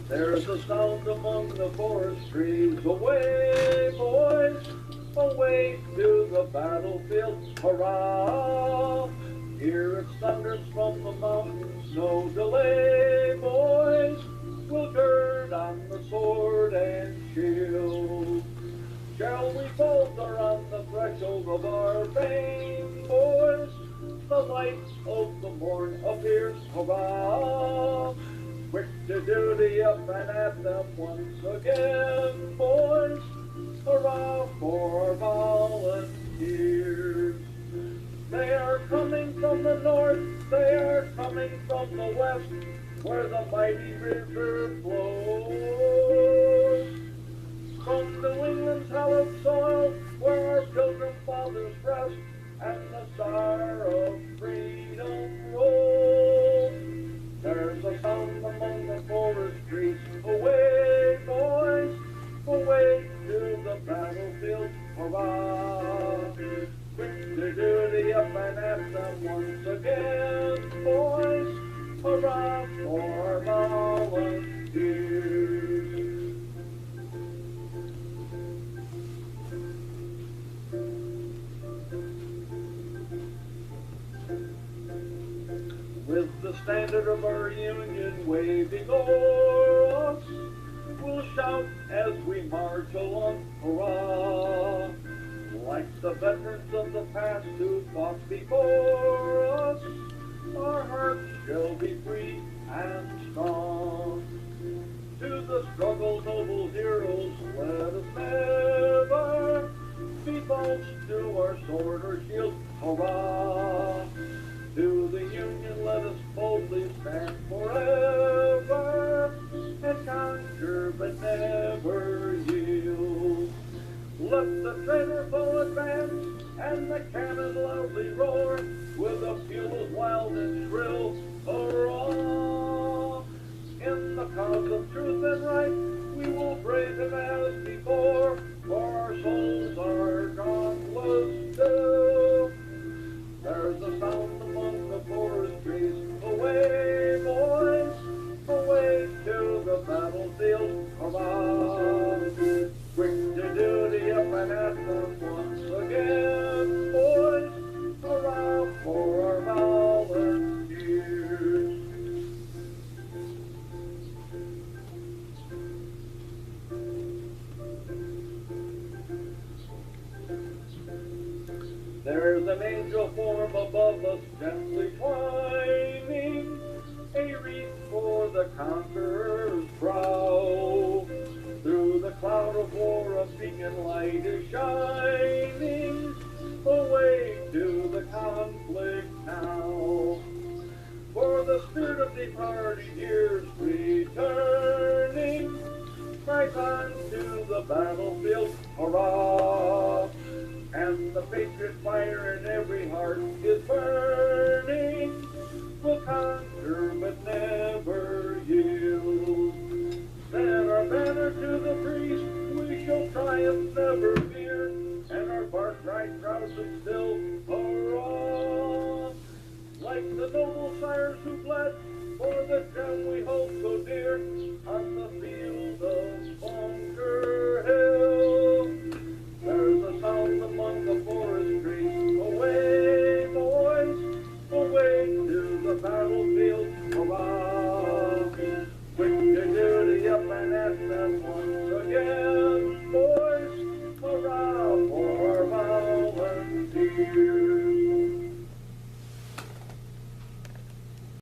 There's a sound among the forest trees. Away, boys, away to the battlefield. Hurrah! Here it thunders from the mountains. No delay, boys. We'll gird on the sword and shield. Shall we falter on the threshold of our fame, boys? The light of the morn appears. Hurrah! Quick to duty up and at them once again, boys. Hurrah for our volunteers. They are coming from the north, they are coming from the west, where the mighty river flows. From New England's hallowed soil, where our pilgrim fathers rest, and the star of freedom rolls. There's a sound among the forest trees. Away, boys, away to the battlefield. Hurrah! Quick to duty up and at them once again, boys. Hurrah for our volunteers. With the standard of our union waving o'er us, we'll shout as we march along, hurrah! Like the veterans of the past who fought before us, our hearts shall be free and strong. To the struggle, noble heroes, let us never be false to our sword or shield, hurrah! To the Union let us boldly stand forever, and conquer but never yield. Let the traitor foe advance, and the cannon loudly roar, with a peal wild and shrill, hurrah! In the cause of truth and right, we will brave him as before, for our souls are dauntless still. There's a sound among the forest trees. Away, boys, away to the battlefield. Hurrah! Quick to duty up and at them once again, boys. Hurrah for our volunteers. There's an angel form above us gently twining, a wreath for the conqueror's brow. Through the cloud of war a beacon light is shining, away to the conflict now. For the spirit of departed years returning, right on to the battlefield, hurrah! And the patriot fire in every heart is burning. We'll conquer but never yield. Stand our banner to the priest, we shall triumph, never fear, and our bark right proud and still, hurrah! Like the noble sires who bled for the gem we hold so dear, on the field of Bunker Hill. There's a sound among the forest trees. Away, boys, away to the battlefield. Hurrah! Quick to duty up and at them once again.